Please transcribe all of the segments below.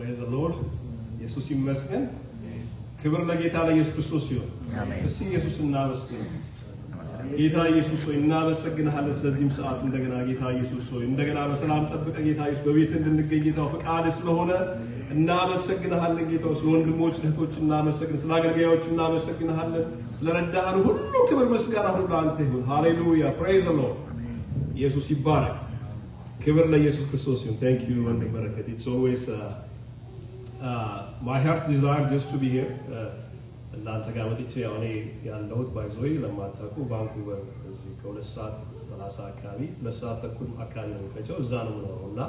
praise the Lord. ኢየሱስ ይመስገን ክብር ለጌታ ለኢየሱስ ክርስቶስ ይሁን አሜን እሺ ኢየሱስ እናመስግን ጌታ ኢየሱስ ሆይ እናመሰግንሃለን ስለዚህም ሰዓት እንደገና ጌታ ኢየሱስ ሆይ እንደገና በሰላም ጠብቀ ጌታ ኢየሱስ በቤት እንድንገኝ ጌታው ፈቃድ ስለሆነ እናመሰግንሃለን ጌታው ስለ ወንድሞች እህቶች እናመሰግን ስለ አገልጋዮች እናመሰግንሃለን ስለ ረዳሃን ሁሉ ክብር መስጋና ሁሉ አንተ ይሁን ሃሌሉያ praise the Lord ኢየሱስ ይባረክ ክብር ለኢየሱስ ክርስቶስ ይሁን thank you and በረከት it's always my heart desire just to be here እናንተ ጋር መጥቼ ያው እኔ ያለሁት ባይዞይ ለማታውቁ ቫንኩቨር እዚህ ከሁለት ሰዓት 30 አካባቢ ለሰዓት ተኩል አካባቢ ነው የሚፈጀው እዛ ነው የምኖረውና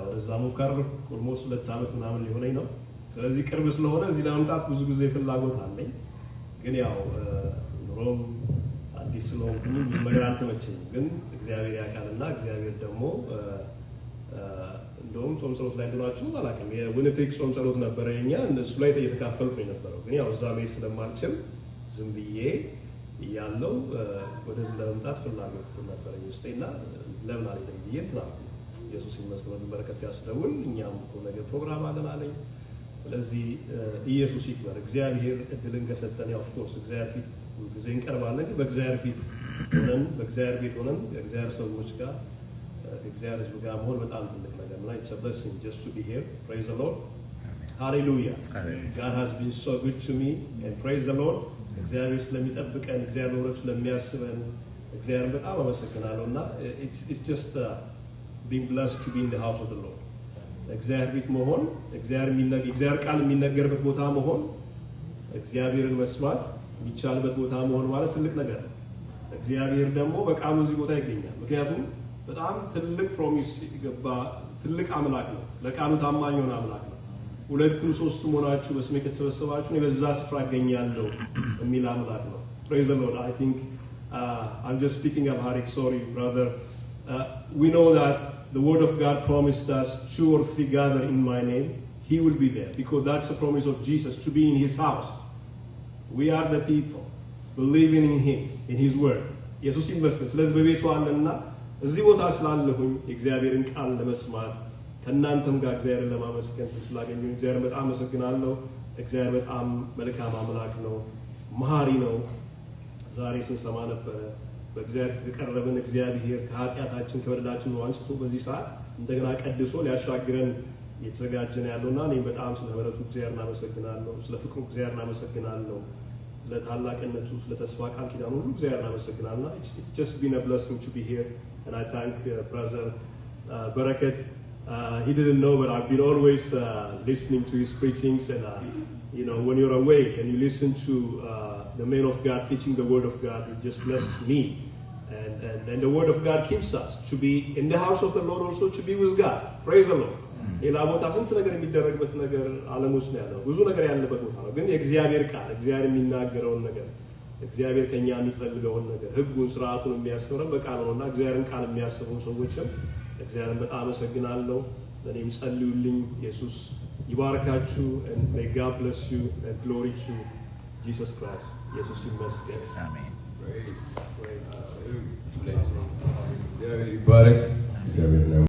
ወደዛ ሙቭ ካደረኩ ኦልሞስት 2 ዓመት ምናምን ሊሆነኝ ነው ስለዚህ ቅርብ ስለሆነ እዚህ ለመምጣት ብዙ ጊዜ ፍላጎት አለኝ ግን ያው ኑሮም አዲስ ስለሆንኩኝ ብዙ ነገር አልተመቸኝም ግን እግዚአብሔር ያውቃልና እግዚአብሔር ደግሞ እንደውም ጾም ጸሎት ላይ እንደናችሁ አላውቅም የዊኒፔግ ጾም ጸሎት ነበር የኛ እነሱ ላይ እየተካፈልኩኝ ነበር ግን ያው እዛ ላይ ስለማልችል ዝም ብዬ ያለው ወደዚህ ለመምጣት ፍላጎት ነበረኝ ውስጤና ለምን አይደለም ብዬ ትናንት ኢየሱስ ይመስገን በረከት ያስደውል እኛም ነገ ፕሮግራም አለን አለኝ ስለዚህ ኢየሱስ ይክበር እግዚአብሔር እድልን ከሰጠን ያው ኦፍ ኮርስ እግዚአብሔር ፊት ጊዜ እንቀርባለን በእግዚአብሔር ፊት ሆነን በእግዚአብሔር ቤት ሆነን የእግዚአብሔር ሰዎች ጋር እግዚአብሔር ጋር መሆን በጣም ትልቅ ነገር ነው it's a blessing just to be here praise the Lord hallelujah God has been so good to me and praise the Lord እግዚአብሔር ስለሚጠብቀን እግዚአብሔር ወርቅ ስለሚያስበን እግዚአብሔር በጣም አመሰግናለሁና it's just being blessed to be in the house of the Lord እግዚአብሔር ቤት መሆን እግዚአብሔር ቃል የሚነገርበት ቦታ መሆን እግዚአብሔርን መስማት የሚቻልበት ቦታ መሆን ማለት ትልቅ ነገር ነው እግዚአብሔር ደግሞ በቃሉ እዚህ ቦታ ይገኛል ምክንያቱም በጣም ትልቅ ፕሮሚስ ይገባ ትልቅ አምላክ ነው ለቃሉ ታማኝ ሆነ አምላክ ነው ሁለቱም ሶስቱም ሆናችሁ በስሜ ከተሰበሰባችሁ በዛ ስፍራ ያገኛለሁ የሚል አምላክ ነው praise the Lord I think I'm just speaking Amharic sorry brother we know that the word of God promised us 2 or 3 gather in my name he will be there because that's the promise of Jesus to be in his house we are the people believing in him in his word ኢየሱስ ይመስገን ስለዚህ በቤቱ አለና እዚህ ቦታ ስላለሁኝ እግዚአብሔርን ቃል ለመስማት ከናንተም ጋር እግዚአብሔርን ለማመስገን ስላገኘሁ እግዚአብሔር በጣም አመሰግናለሁ እግዚአብሔር በጣም መልካም አምላክ ነው መሐሪ ነው ዛሬ ስንሰማ ነበር በእግዚአብሔር ተቀረበን እግዚአብሔር ከኃጢአታችን ከበደላችን አንስቶ በዚህ ሰዓት እንደገና ቀድሶ ሊያሻግረን የተዘጋጀን ያለውና እኔ በጣም ስለ ምህረቱ እግዚአብሔርን አመሰግናለሁ ስለ ፍቅሩ እግዚአብሔርን አመሰግናለሁ ለታላቅነቱ ስለ ተስፋ ቃል ኪዳኑ ሁሉ እግዚአብሔርን አመሰግናለሁ it's just been a blessing to be here and I thank brother Barakat he didn't know but I've been always listening to his preachings and you know when you're away and you listen to the man of God teaching the word of God it just blesses me and the word of God keeps us to be in the house of the Lord also to be with God praise the Lord ሌላ ቦታ ስንት ነገር የሚደረግበት ነገር ዓለም ውስጥ ያለው ብዙ ነገር ያለበት ቦታ ነው ግን የእግዚአብሔር ቃል እግዚአብሔር የሚናገረው ነገር እግዚአብሔር ከኛ የሚፈልገው ነገር ህጉን ስርዓቱን የሚያስረው በቃል ነውና እግዚአብሔርን ቃል የሚያስቡ ሰዎችም እግዚአብሔርን በጣም አመሰግናለሁ ለኔም ጸልዩልኝ ኢየሱስ ይባርካችሁ and may God bless you and glory to Jesus Christ ኢየሱስ ይመስገን አሜን እግዚአብሔር ይባርክ እግዚአብሔር